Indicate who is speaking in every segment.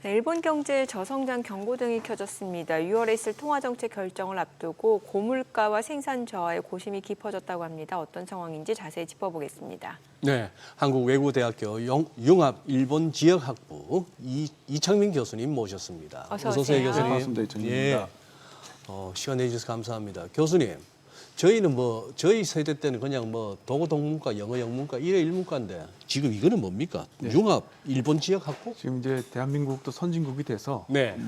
Speaker 1: 네, 일본 경제 저성장 경고등이 켜졌습니다. 6월에 있을 통화정책 결정을 앞두고 고물가와 생산 저하의 고심이 깊어졌다고 합니다. 어떤 상황인지 자세히 짚어보겠습니다.
Speaker 2: 네, 한국외국어대학교 융합 일본 지역학부 이창민 교수님 모셨습니다.
Speaker 1: 어서
Speaker 2: 오세요,
Speaker 1: 오세요.
Speaker 2: 교수님.
Speaker 3: 반갑습니다, 이창민입니다.
Speaker 2: 예, 시간 내주셔서 감사합니다. 교수님, 저희는 저희 세대 때는 그냥 도고동문과, 영어 영문과, 일회 일문과인데 지금 이거는 뭡니까?
Speaker 3: 네.
Speaker 2: 융합 일본 지역학부?
Speaker 3: 지금 이제 대한민국도 선진국이 돼서
Speaker 2: 네.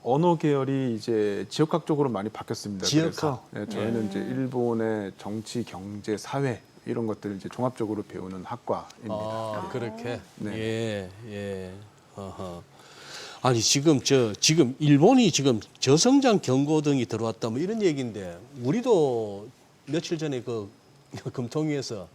Speaker 3: 언어 계열이 이제 지역학 쪽으로 많이 바뀌었습니다.
Speaker 2: 지역학.
Speaker 3: 그래서 저희는 이제 일본의 정치, 경제, 사회 이런 것들을 이제 종합적으로 배우는 학과입니다.
Speaker 2: 아, 그렇게.
Speaker 3: 네.
Speaker 2: 예. 어허. 아니 지금 일본이 지금 저성장 경고등이 들어왔다 뭐 이런 얘기인데 우리도 며칠 전에 그 금통위에서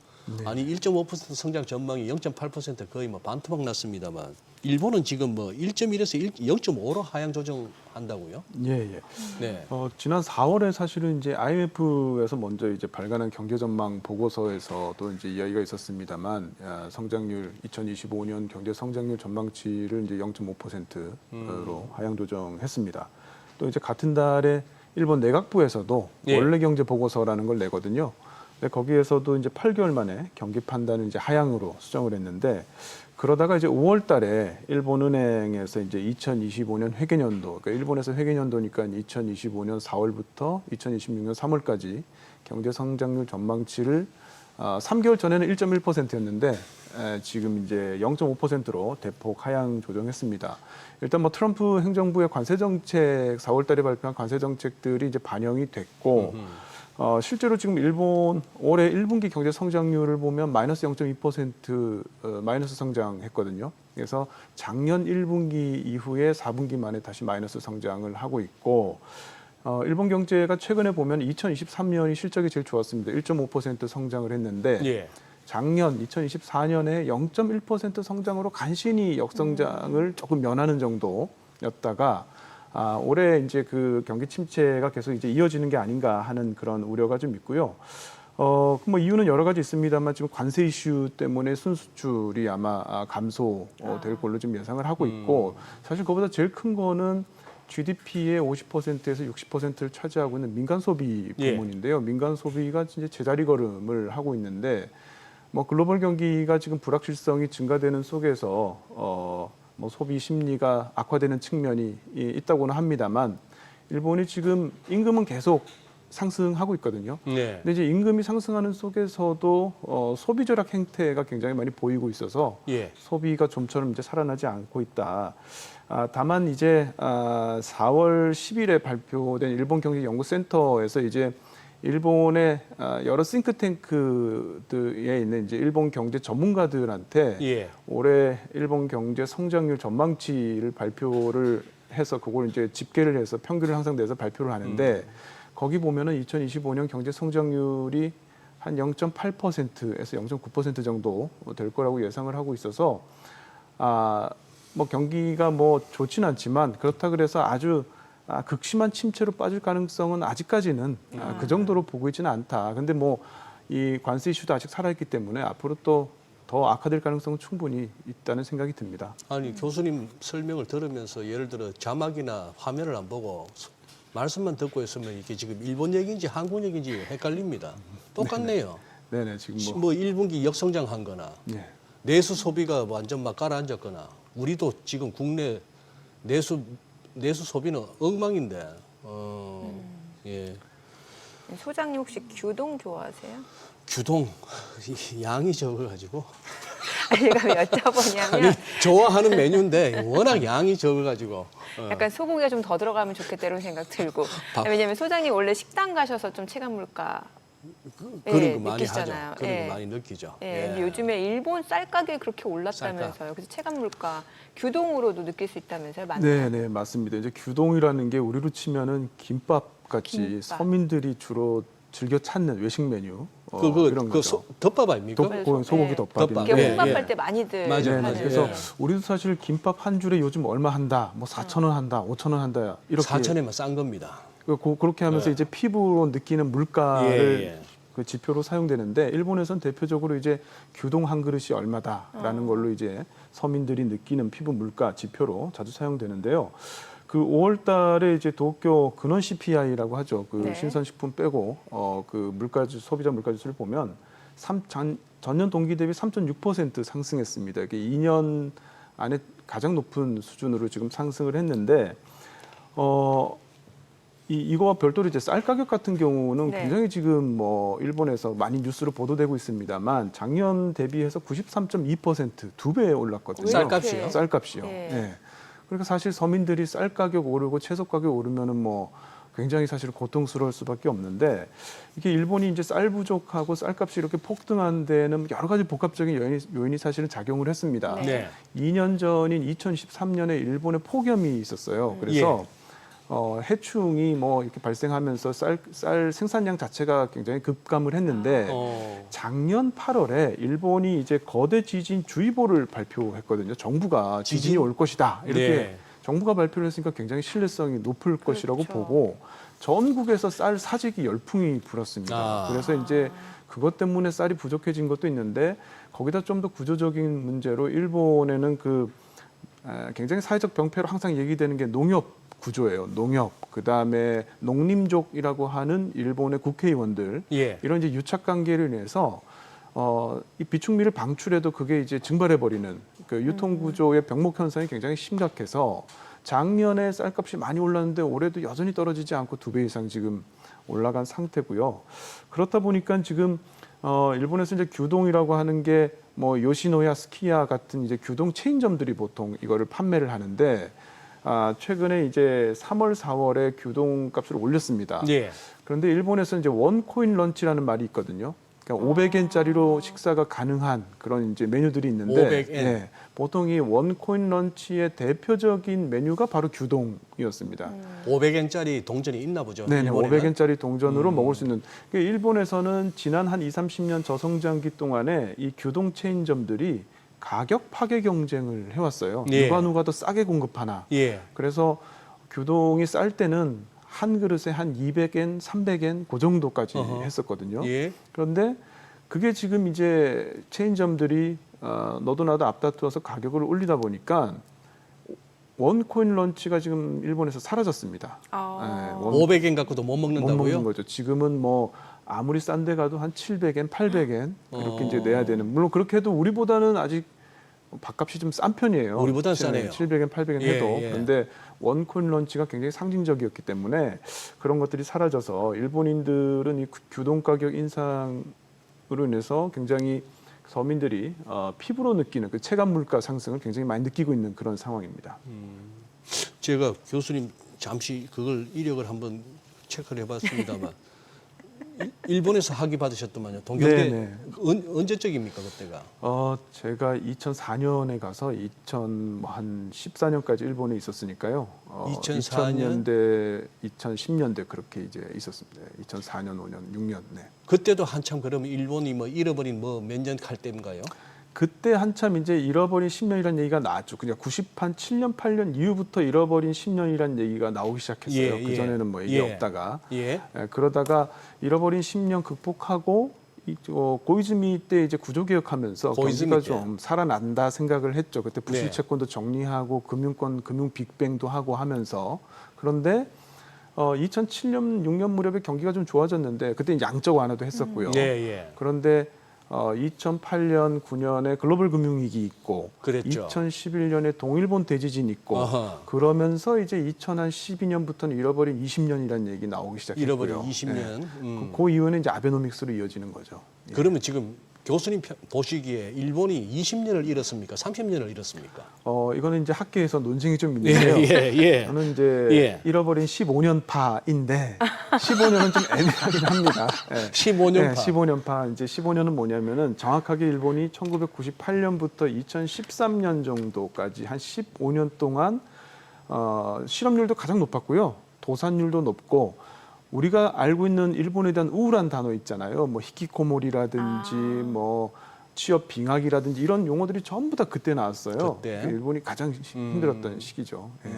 Speaker 2: 아니 1.5% 성장 전망이 0.8% 거의 반토막 났습니다만 일본은 지금 1.1에서 0.5로 하향 조정한다고요?
Speaker 3: 예.
Speaker 2: 네.
Speaker 3: 지난 4월에 사실은 이제 IMF에서 먼저 이제 발간한 경제 전망 보고서에서도 이제 이야기가 있었습니다만 성장률 2025년 경제 성장률 전망치를 이제 0.5%로 하향 조정했습니다. 또 이제 같은 달에 일본 내각부에서도
Speaker 2: 예.
Speaker 3: 원래 경제 보고서라는 걸 내거든요. 근데 거기에서도 이제 8개월 만에 경기 판단을 이제 하향으로 수정을 했는데 그러다가 이제 5월 달에 일본은행에서 이제 2025년 회계년도, 그러니까 일본에서 회계년도니까 2025년 4월부터 2026년 3월까지 경제 성장률 전망치를 3개월 전에는 1.1%였는데 지금 이제 0.5%로 대폭 하향 조정했습니다. 일단 트럼프 행정부의 관세 정책 4월 달에 발표한 관세 정책들이 이제 반영이 됐고 실제로 지금 일본 올해 1분기 경제 성장률을 보면 마이너스 0.2% 마이너스 성장했거든요. 그래서 작년 1분기 이후에 4분기 만에 다시 마이너스 성장을 하고 있고 일본 경제가 최근에 보면 2023년이 실적이 제일 좋았습니다. 1.5% 성장을 했는데
Speaker 2: 예.
Speaker 3: 작년 2024년에 0.1% 성장으로 간신히 역성장을 조금 면하는 정도였다가 올해 이제 그 경기 침체가 계속 이제 이어지는 게 아닌가 하는 그런 우려가 좀 있고요. 이유는 여러 가지 있습니다만 지금 관세 이슈 때문에 순수출이 아마 감소될 걸로 좀 예상을 하고 있고 사실 그보다 제일 큰 거는 GDP의 50%에서 60%를 차지하고 있는 민간 소비 부문인데요. 민간 소비가 이제 제자리 걸음을 하고 있는데 글로벌 경기가 지금 불확실성이 증가되는 속에서 소비 심리가 악화되는 측면이 있다고는 합니다만 일본이 지금 임금은 계속 상승하고 있거든요.
Speaker 2: 네.
Speaker 3: 근데 이제 임금이 상승하는 속에서도 소비 절약 행태가 굉장히 많이 보이고 있어서
Speaker 2: 예.
Speaker 3: 소비가 좀처럼 이제 살아나지 않고 있다. 다만 이제 4월 10일에 발표된 일본 경제연구센터에서 이제 일본의 여러 싱크탱크들에 있는 이제 일본 경제 전문가들한테
Speaker 2: 예.
Speaker 3: 올해 일본 경제 성장률 전망치를 발표를 해서 그걸 이제 집계를 해서 평균을 항상 내서 발표를 하는데 거기 보면은 2025년 경제 성장률이 한 0.8%에서 0.9% 정도 될 거라고 예상을 하고 있어서 경기가 좋지는 않지만 그렇다 그래서 아주 극심한 침체로 빠질 가능성은 아직까지는 그 정도로 보고 있지는 않다. 근데 이 관세 이슈도 아직 살아있기 때문에 앞으로 또 더 악화될 가능성은 충분히 있다는 생각이 듭니다.
Speaker 2: 아니 교수님 설명을 들으면서 예를 들어 자막이나 화면을 안 보고 말씀만 듣고 있으면 이게 지금 일본 얘기인지 한국 얘기인지 헷갈립니다. 똑같네요.
Speaker 3: 네네 지금
Speaker 2: 1분기 역성장한 거나
Speaker 3: 네.
Speaker 2: 내수 소비가 완전 가라앉았거나 우리도 지금 국내 내수 소비는 엉망인데 예.
Speaker 1: 소장님 혹시 규동 좋아하세요?
Speaker 2: 규동 양이 적어가지고
Speaker 1: 제가 왜 여쭤보냐면
Speaker 2: 아니 좋아하는 메뉴인데 워낙 양이 적어가지고
Speaker 1: 약간 소고기가 좀 더 들어가면 좋겠다 이런 생각 들고 왜냐면 소장님 원래 식당 가셔서 좀 체감 물가
Speaker 2: 그런 거 많이
Speaker 1: 느끼시잖아요.
Speaker 2: 하죠. 그런 거 많이 느끼죠.
Speaker 1: 근데 요즘에 일본 쌀 가격이 그렇게 올랐다면서요. 그래서 체감 물가 규동으로도 느낄 수 있다면서요. 맞나요?
Speaker 3: 네, 맞습니다. 이제 규동이라는 게 우리로 치면은 김밥 같이 서민들이 주로 즐겨 찾는 외식 메뉴 이런 거죠.
Speaker 2: 덮밥 아닙니까?
Speaker 3: 소고기 덮밥인데
Speaker 1: 이게 혼밥할 때 많이들
Speaker 2: 맞아요.
Speaker 1: 하는.
Speaker 3: 그래서 우리도 사실 김밥 한 줄에 요즘 얼마 한다, 4,000원 한다, 5,000원 한다 이렇게
Speaker 2: 4천에만 싼 겁니다.
Speaker 3: 그렇게 하면서 이제 피부로 느끼는 물가를 그 지표로 사용되는데 일본에서는 대표적으로 이제 규동 한 그릇이 얼마다라는 걸로 이제 서민들이 느끼는 피부 물가 지표로 자주 사용되는데요. 그 5월 달에 이제 도쿄 근원 CPI라고 하죠. 그
Speaker 1: 네.
Speaker 3: 신선식품 빼고 그 물가지 소비자 물가지수를 보면 전년 동기 대비 3.6% 상승했습니다. 이게 2년 안에 가장 높은 수준으로 지금 상승을 했는데 이거와 별도로 이제 쌀 가격 같은 경우는
Speaker 1: 네.
Speaker 3: 굉장히 지금 뭐 일본에서 많이 뉴스로 보도되고 있습니다만 작년 대비해서 93.2% 2배 올랐거든요.
Speaker 2: 쌀값이요?
Speaker 3: 쌀값이요.
Speaker 1: 네.
Speaker 3: 네. 그러니까 사실 서민들이 쌀 가격 오르고 채소 가격 오르면은 뭐 굉장히 사실 고통스러울 수밖에 없는데 이게 일본이 이제 쌀 부족하고 쌀값이 이렇게 폭등한 데는 여러 가지 복합적인 요인이 사실은 작용을 했습니다.
Speaker 1: 네.
Speaker 3: 2년 전인 2013년에 일본에 폭염이 있었어요. 그래서 해충이 뭐 이렇게 발생하면서 쌀 생산량 자체가 굉장히 급감을 했는데 작년 8월에 일본이 이제 거대 지진 주의보를 발표했거든요. 정부가 지진이 올 것이다 이렇게
Speaker 2: 네.
Speaker 3: 정부가 발표를 했으니까 굉장히 신뢰성이 높을 것이라고
Speaker 1: 그렇죠.
Speaker 3: 보고 전국에서 쌀 사재기 열풍이 불었습니다. 그래서 이제 그것 때문에 쌀이 부족해진 것도 있는데 거기다 좀 더 구조적인 문제로 일본에는 굉장히 사회적 병폐로 항상 얘기되는 게 농협 구조예요. 농협, 그다음에 농림족이라고 하는 일본의 국회의원들
Speaker 2: 예.
Speaker 3: 이런 이제 유착 관계를 인해서 이 비축미를 방출해도 그게 이제 증발해 버리는 그 유통 구조의 병목 현상이 굉장히 심각해서 작년에 쌀값이 많이 올랐는데 올해도 여전히 떨어지지 않고 2배 이상 지금 올라간 상태고요. 그렇다 보니까 지금 일본에서 이제 규동이라고 하는 게 뭐 요시노야, 스키야 같은 이제 규동 체인점들이 보통 이거를 판매를 하는데 최근에 이제 3월, 4월에 규동값을 올렸습니다.
Speaker 2: 예.
Speaker 3: 그런데 일본에서는 이제 원코인 런치라는 말이 있거든요. 그러니까 500엔짜리로 식사가 가능한 그런 이제 메뉴들이 있는데
Speaker 2: 500엔.
Speaker 3: 예, 보통 이 원코인 런치의 대표적인 메뉴가 바로 규동이었습니다.
Speaker 2: 500엔짜리 동전이 있나 보죠.
Speaker 3: 네네,
Speaker 2: 일본에는?
Speaker 3: 500엔짜리 동전으로 먹을 수 있는. 그러니까 일본에서는 지난 한 20-30년 저성장기 동안에 이 규동 체인점들이 가격 파괴 경쟁을 해왔어요.
Speaker 2: 예.
Speaker 3: 누가 더 싸게 공급하나.
Speaker 2: 예.
Speaker 3: 그래서 규동이 쌀 때는 한 그릇에 한 200엔, 300엔 그 정도까지 했었거든요.
Speaker 2: 예.
Speaker 3: 그런데 그게 지금 이제 체인점들이 너도 나도 앞다투어서 가격을 올리다 보니까 원코인 런치가 지금 일본에서 사라졌습니다.
Speaker 1: 아.
Speaker 2: 500엔 갖고도 못
Speaker 3: 못
Speaker 2: 먹는다고요?
Speaker 3: 먹는 거죠. 지금은 뭐 아무리 싼 데 가도 한 700엔, 800엔 그렇게 이제 내야 되는. 물론 그렇게 해도 우리보다는 아직 밥값이 좀 싼 편이에요.
Speaker 2: 우리보다는 싸네요.
Speaker 3: 700엔, 800엔
Speaker 2: 예,
Speaker 3: 해도.
Speaker 2: 예.
Speaker 3: 그런데 원코인 런치가 굉장히 상징적이었기 때문에 그런 것들이 사라져서 일본인들은 이 규동 가격 인상으로 인해서 굉장히 서민들이 피부로 느끼는 그 체감 물가 상승을 굉장히 많이 느끼고 있는 그런 상황입니다.
Speaker 2: 제가 교수님 잠시 그걸 이력을 한번 체크를 해봤습니다만 일본에서 학위 받으셨더만요. 동경대
Speaker 3: 네네.
Speaker 2: 언제적입니까 그때가?
Speaker 3: 제가 2004년에 가서 2000한 14년까지 일본에 있었으니까요.
Speaker 2: 2004년?
Speaker 3: 2000년대, 2010년대 그렇게 이제 있었습니다. 2004년, 5년, 6년. 네.
Speaker 2: 그때도 한참 그러면 일본이 뭐 잃어버린 뭐 몇 년 갈 때인가요?
Speaker 3: 그때 한참 이제 잃어버린 10년이라는 얘기가 나왔죠. 그냥 7년, 8년 이후부터 잃어버린 10년이라는 얘기가 나오기 시작했어요.
Speaker 2: 예,
Speaker 3: 그 전에는 뭐 얘기 없다가.
Speaker 2: 예.
Speaker 3: 그러다가 잃어버린 10년 극복하고 고이즈미 때 이제 구조개혁하면서
Speaker 2: 고이즈미
Speaker 3: 경기가
Speaker 2: 때.
Speaker 3: 좀 살아난다 생각을 했죠. 그때
Speaker 2: 네.
Speaker 3: 부실 채권도 정리하고 금융권, 금융 빅뱅도 하고 하면서. 그런데 2007년, 6년 무렵에 경기가 좀 좋아졌는데 그때 양적 완화도 했었고요.
Speaker 2: 예, 예.
Speaker 3: 그런데 2008년, 9년에 글로벌 금융위기 있고,
Speaker 2: 그랬죠.
Speaker 3: 2011년에 동일본 대지진 있고,
Speaker 2: 아하.
Speaker 3: 그러면서 이제 2012년부터는 잃어버린 20년이라는 얘기 나오기 시작했고요.
Speaker 2: 잃어버린 20년.
Speaker 3: 그 이후에는 이제 아베노믹스로 이어지는 거죠. 예.
Speaker 2: 그러면 지금 교수님 보시기에 일본이 20년을 잃었습니까? 30년을 잃었습니까?
Speaker 3: 이거는 이제 학계에서 논쟁이 좀 있는데요.
Speaker 2: 예.
Speaker 3: 저는 이제
Speaker 2: 예.
Speaker 3: 잃어버린 15년파인데 15년은 좀 애매하긴 합니다. 예.
Speaker 2: 15년파.
Speaker 3: 15년파. 이제 15년은 뭐냐면은 정확하게 일본이 1998년부터 2013년 정도까지 한 15년 동안 실업률도 가장 높았고요. 도산율도 높고 우리가 알고 있는 일본에 대한 우울한 단어 있잖아요. 뭐 히키코모리라든지 뭐 취업 빙하기라든지 이런 용어들이 전부 다 그때 나왔어요.
Speaker 2: 그때?
Speaker 3: 일본이 가장 힘들었던 시기죠. 예.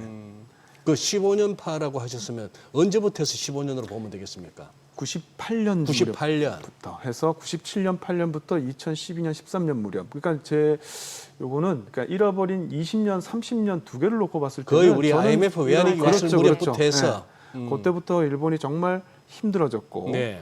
Speaker 2: 그 15년파라고 하셨으면 언제부터 해서 15년으로 보면 되겠습니까?
Speaker 3: 98년
Speaker 2: 98년.
Speaker 3: 부터 해서 97년 8년부터 2012년 13년 무렵. 그러니까 제 요거는 그러니까 잃어버린 20년 30년 두 개를 놓고 봤을 때는
Speaker 2: 거의 우리
Speaker 3: 저는
Speaker 2: IMF 외환위기 왔을 무렵부터 해서
Speaker 3: 그때부터 일본이 정말 힘들어졌고
Speaker 2: 네.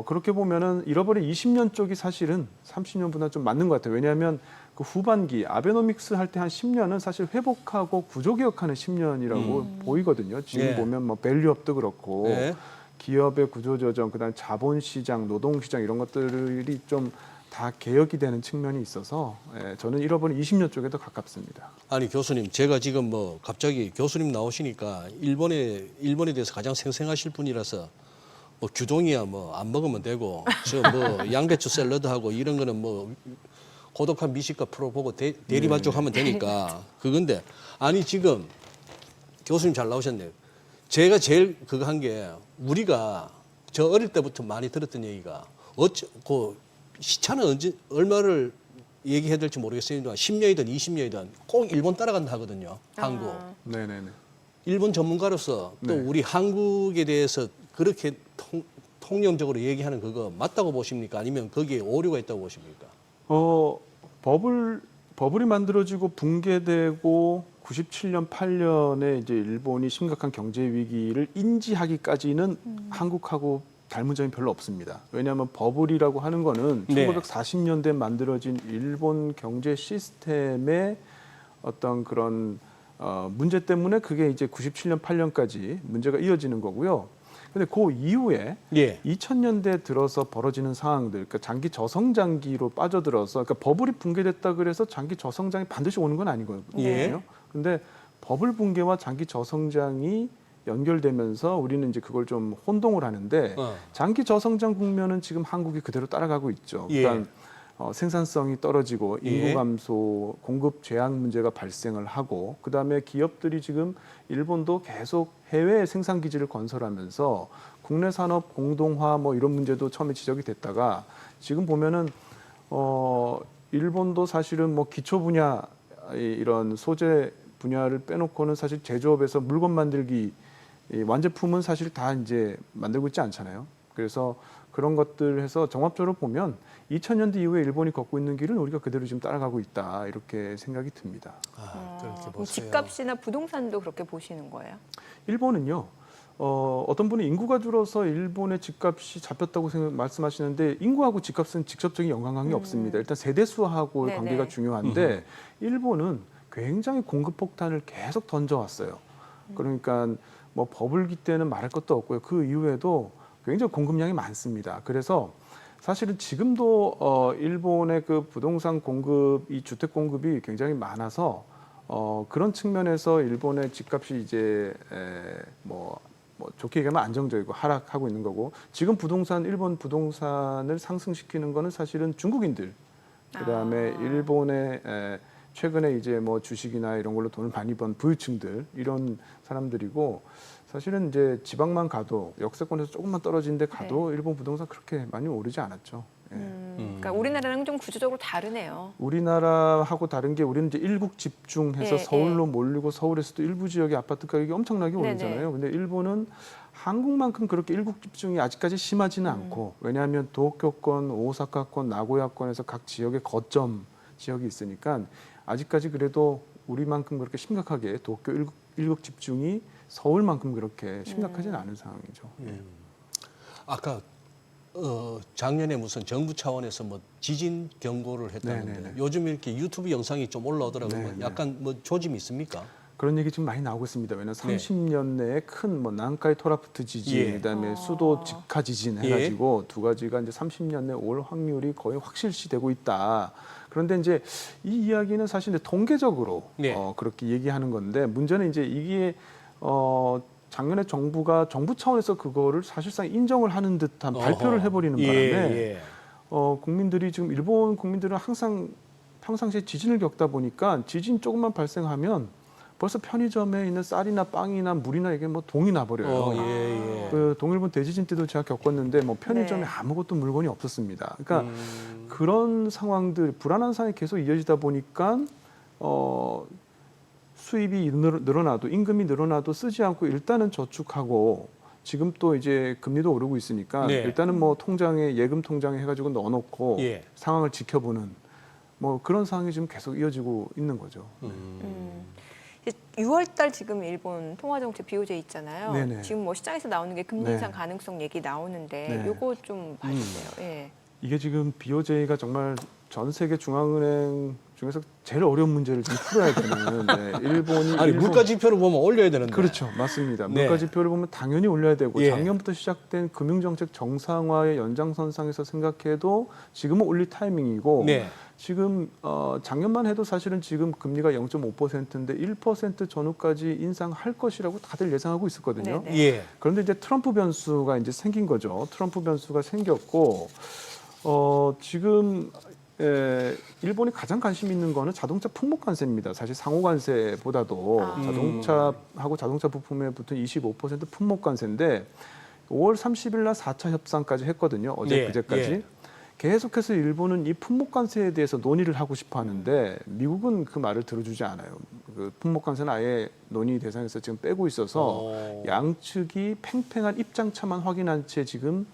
Speaker 3: 그렇게 보면은 잃어버린 20년 쪽이 사실은 30년보다 좀 맞는 것 같아요. 왜냐하면 그 후반기 아베노믹스 할 때 한 10년은 사실 회복하고 구조개혁하는 10년이라고 보이거든요. 지금
Speaker 2: 네.
Speaker 3: 보면 뭐 밸류업도 그렇고
Speaker 2: 네.
Speaker 3: 기업의 구조조정, 그다음 자본시장, 노동시장 이런 것들이 좀 다 개혁이 되는 측면이 있어서 저는 잃어버린 20년 쪽에 더 가깝습니다.
Speaker 2: 아니 교수님, 제가 지금 뭐 갑자기 교수님 나오시니까 일본에 대해서 가장 생생하실 분이라서 뭐 규동이야 뭐 안 먹으면 되고 저 뭐 양배추 샐러드하고 이런 거는 뭐 고독한 미식가 프로 보고 대리 만족하면 되니까 그건데 아니 지금 교수님 잘 나오셨네요. 제가 제일 그거 한 게 우리가 저 어릴 때부터 많이 들었던 얘기가 그 시차는 언제 얼마를 얘기해야 될지 모르겠어요. 10년이든 20년이든 꼭 일본 따라간다 하거든요. 한국.
Speaker 3: 네네네.
Speaker 2: 일본 전문가로서 또
Speaker 3: 네.
Speaker 2: 우리 한국에 대해서 그렇게 통념적으로 얘기하는 그거 맞다고 보십니까? 아니면 거기에 오류가 있다고 보십니까?
Speaker 3: 버블이 만들어지고 붕괴되고 97년 8년에 이제 일본이 심각한 경제 위기를 인지하기까지는 한국하고 닮은 점이 별로 없습니다. 왜냐하면 버블이라고 하는 거는
Speaker 2: 네.
Speaker 3: 1940년대에 만들어진 일본 경제 시스템의 어떤 그런 문제 때문에 그게 이제 97년 8년까지 문제가 이어지는 거고요. 근데 그 이후에
Speaker 2: 예.
Speaker 3: 2000년대 들어서 벌어지는 상황들, 그러니까 장기 저성장기로 빠져들어서, 그러니까 버블이 붕괴됐다 그래서 장기 저성장이 반드시 오는 건 아니거든요.
Speaker 2: 예.
Speaker 3: 근데 버블 붕괴와 장기 저성장이 연결되면서 우리는 이제 그걸 좀 혼동을 하는데 장기 저성장 국면은 지금 한국이 그대로 따라가고 있죠.
Speaker 2: 예.
Speaker 3: 그러니까 생산성이 떨어지고 인구
Speaker 2: 예.
Speaker 3: 감소, 공급 제한 문제가 발생을 하고 그다음에 기업들이 지금 일본도 계속 해외 생산 기지를 건설하면서 국내 산업 공동화 뭐 이런 문제도 처음에 지적이 됐다가 지금 보면은 일본도 사실은 뭐 기초 분야 이런 소재 분야를 빼놓고는 사실 제조업에서 물건 만들기 완제품은 사실 다 이제 만들고 있지 않잖아요. 그래서 그런 것들 해서 종합적으로 보면 2000년대 이후에 일본이 걷고 있는 길은 우리가 그대로 지금 따라가고 있다 이렇게 생각이 듭니다.
Speaker 2: 그렇게
Speaker 1: 그럼
Speaker 2: 보세요.
Speaker 1: 집값이나 부동산도 그렇게 보시는 거예요?
Speaker 3: 일본은요. 어떤 분이 인구가 줄어서 일본의 집값이 잡혔다고 말씀하시는데 인구하고 집값은 직접적인 연관관계 없습니다. 일단 세대수하고
Speaker 1: 네네.
Speaker 3: 관계가 중요한데 일본은 굉장히 공급 폭탄을 계속 던져왔어요. 그러니까 뭐 버블기 때는 말할 것도 없고요. 그 이후에도 굉장히 공급량이 많습니다. 그래서 사실은 지금도 일본의 그 부동산 공급, 이 주택 공급이 굉장히 많아서 그런 측면에서 일본의 집값이 이제 뭐 좋게 얘기하면 안정적이고 하락하고 있는 거고 지금 일본 부동산을 상승시키는 거는 사실은 중국인들 그다음에 일본의 최근에 이제 뭐 주식이나 이런 걸로 돈을 많이 번 부유층들 이런 사람들이고 사실은 이제 지방만 가도 역세권에서 조금만 떨어진 데 가도 일본 부동산 그렇게 많이 오르지 않았죠.
Speaker 1: 그러니까 우리나라랑 좀 구조적으로 다르네요.
Speaker 3: 우리나라하고 다른 게 우리는 이제 일국 집중해서
Speaker 1: 네,
Speaker 3: 서울로 몰리고 서울에서도 일부 지역의 아파트 가격이 엄청나게
Speaker 1: 네네.
Speaker 3: 오르잖아요. 근데 일본은 한국만큼 그렇게 일국 집중이 아직까지 심하지는 않고 왜냐하면 도쿄권, 오사카권, 나고야권에서 각 지역의 거점 지역이 있으니까 아직까지 그래도 우리만큼 그렇게 심각하게 도쿄 일국 집중이 서울만큼 그렇게 심각하지는 않은 상황이죠.
Speaker 2: 아까 작년에 무슨 정부 차원에서 뭐 지진 경고를 했다는데
Speaker 3: 네네네.
Speaker 2: 요즘 이렇게 유튜브 영상이 좀 올라오더라고요.
Speaker 3: 네네.
Speaker 2: 약간 뭐 조짐이 있습니까?
Speaker 3: 그런 얘기 지금 많이 나오고 있습니다. 왜냐하면 30년 내에 큰 뭐 난카이 토라프트 지진,
Speaker 2: 예.
Speaker 3: 그다음에 수도 직하 지진 해가지고 두 가지가 이제 30년 내에 올 확률이 거의 확실시되고 있다. 그런데 이제 이 이야기는 사실 이제 통계적으로
Speaker 2: 네.
Speaker 3: 그렇게 얘기하는 건데 문제는 이제 이게 작년에 정부가 정부 차원에서 그거를 사실상 인정을 하는 듯한 발표를 해버리는 바람에 국민들이 지금 일본 국민들은 항상 평상시에 지진을 겪다 보니까 지진 조금만 발생하면 벌써 편의점에 있는 쌀이나 빵이나 물이나 이게 뭐 동이 나버려요. 그 동일본 대지진 때도 제가 겪었는데 뭐 편의점에
Speaker 1: 네.
Speaker 3: 아무것도 물건이 없었습니다. 그러니까 그런 상황들 불안한 상황이 계속 이어지다 보니까 수입이 늘어나도 임금이 늘어나도 쓰지 않고 일단은 저축하고 지금 또 이제 금리도 오르고 있으니까
Speaker 2: 네.
Speaker 3: 일단은 뭐 통장에 예금 통장에 해가지고 넣어놓고
Speaker 2: 예.
Speaker 3: 상황을 지켜보는 뭐 그런 상황이 지금 계속 이어지고 있는 거죠.
Speaker 1: 6월달 지금 일본 통화정책 BOJ 있잖아요.
Speaker 3: 네네.
Speaker 1: 지금 뭐 시장에서 나오는 게 금리
Speaker 3: 네.
Speaker 1: 인상 가능성 얘기 나오는데
Speaker 3: 네.
Speaker 1: 요거 좀 봐주세요. 예.
Speaker 3: 이게 지금 BOJ가 정말 전 세계 중앙은행 중에서 제일 어려운 문제를 지금 풀어야 되는 일본이
Speaker 2: 아니 물가 지표를 보면 올려야 되는데.
Speaker 3: 그렇죠, 맞습니다.
Speaker 2: 네.
Speaker 3: 물가 지표를 보면 당연히 올려야 되고
Speaker 2: 예.
Speaker 3: 작년부터 시작된 금융정책 정상화의 연장선상에서 생각해도 지금은 올릴 타이밍이고
Speaker 2: 네.
Speaker 3: 지금 작년만 해도 사실은 지금 금리가 0.5%인데 1% 전후까지 인상할 것이라고 다들 예상하고 있었거든요.
Speaker 1: 네네.
Speaker 2: 예.
Speaker 3: 그런데 이제 트럼프 변수가 이제 생긴 거죠. 트럼프 변수가 생겼고 지금 일본이 가장 관심 있는 거는 자동차 품목 관세입니다. 사실 상호 관세보다도 자동차하고 자동차 부품에 붙은 25% 품목 관세인데 5월 30일 날 4차 협상까지 했거든요. 어제
Speaker 2: 예,
Speaker 3: 그제까지.
Speaker 2: 예.
Speaker 3: 계속해서 일본은 이 품목 관세에 대해서 논의를 하고 싶어 하는데 미국은 그 말을 들어주지 않아요. 그 품목 관세는 아예 논의 대상에서 지금 빼고 있어서 양측이 팽팽한 입장차만 확인한 채 지금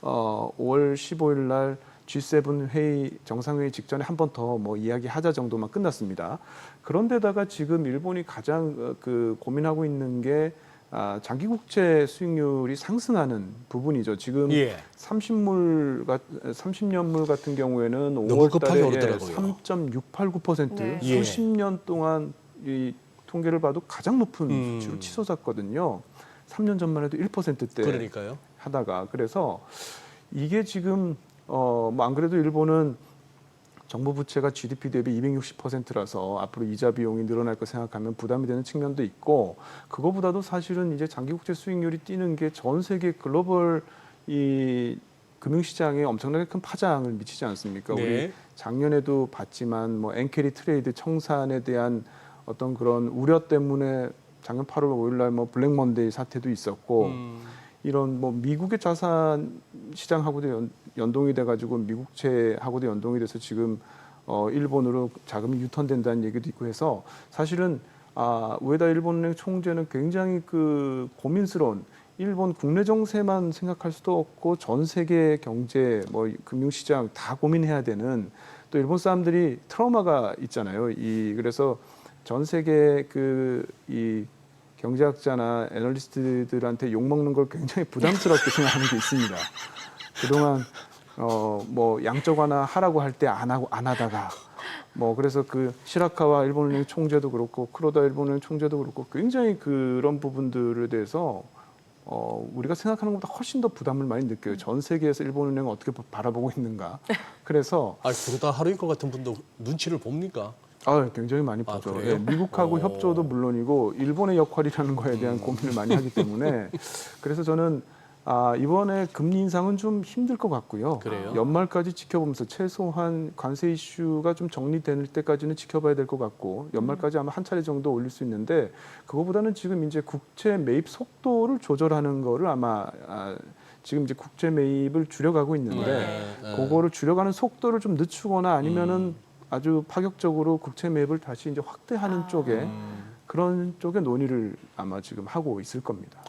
Speaker 3: 5월 15일 날 G7 회의 정상회의 직전에 한 번 더 뭐 이야기하자 정도만 끝났습니다. 그런데다가 지금 일본이 가장 고민하고 있는 게 장기 국채 수익률이 상승하는 부분이죠. 지금
Speaker 2: 예.
Speaker 3: 30년물 같은 경우에는
Speaker 2: 너무 급하게
Speaker 3: 5월달에
Speaker 2: 오르더라고요.
Speaker 3: 3.689%
Speaker 1: 네.
Speaker 3: 수십 년 동안 이 통계를 봐도 가장 높은 수치로 치솟았거든요. 3년 전만 해도 1%대
Speaker 2: 그러니까요.
Speaker 3: 하다가 그래서 이게 지금 뭐 안 그래도 일본은 정부 부채가 GDP 대비 260%라서 앞으로 이자 비용이 늘어날 거 생각하면 부담이 되는 측면도 있고 그거보다도 사실은 이제 장기 국채 수익률이 뛰는 게 전 세계 글로벌 이 금융시장에 엄청나게 큰 파장을 미치지 않습니까?
Speaker 2: 네.
Speaker 3: 우리 작년에도 봤지만 뭐 엔캐리 트레이드 청산에 대한 어떤 그런 우려 때문에 작년 8월 5일 날 뭐 블랙 먼데이 사태도 있었고 이런 뭐 미국의 자산 시장하고도 연동이 돼가지고 미국채하고도 연동이 돼서 지금 일본으로 자금이 유턴된다는 얘기도 있고 해서 사실은 우에다 일본은행 총재는 굉장히 고민스러운 일본 국내 정세만 생각할 수도 없고 전 세계 경제 뭐 금융시장 다 고민해야 되는 또 일본 사람들이 트라우마가 있잖아요. 그래서 전 세계 이 경제학자나 애널리스트들한테 욕 먹는 걸 굉장히 부담스럽게 생각하는 게 있습니다. 그동안 뭐 양적 완화 하라고 할 때 안 하다가 뭐 그래서 시라카와 일본은행 총재도 그렇고 크로다 일본은행 총재도 그렇고 굉장히 그런 부분들에 대해서 우리가 생각하는 것보다 훨씬 더 부담을 많이 느껴요. 전 세계에서 일본은행을 어떻게 바라보고 있는가. 그래서
Speaker 2: 그러다 하루이코 같은 분도 눈치를 봅니까?
Speaker 3: 굉장히 많이 보죠.
Speaker 2: 그래요?
Speaker 3: 미국하고 협조도 물론이고 일본의 역할이라는 거에 대한 고민을 많이 하기 때문에 그래서 저는 이번에 금리 인상은 좀 힘들 것 같고요.
Speaker 2: 그래요?
Speaker 3: 연말까지 지켜보면서 최소한 관세 이슈가 좀 정리될 때까지는 지켜봐야 될 것 같고 연말까지 아마 한 차례 정도 올릴 수 있는데 그거보다는 지금 이제 국채 매입 속도를 조절하는 거를 아마 지금 이제 국채 매입을 줄여가고 있는데 그거를 줄여가는 속도를 좀 늦추거나 아니면은 아주 파격적으로 국채 매입을 다시 이제 확대하는 쪽에 그런 쪽에 논의를 아마 지금 하고 있을 겁니다.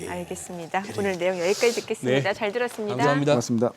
Speaker 1: 알겠습니다. 오늘 내용 여기까지 듣겠습니다.
Speaker 2: 네.
Speaker 1: 잘 들었습니다.
Speaker 2: 감사합니다.
Speaker 3: 고맙습니다.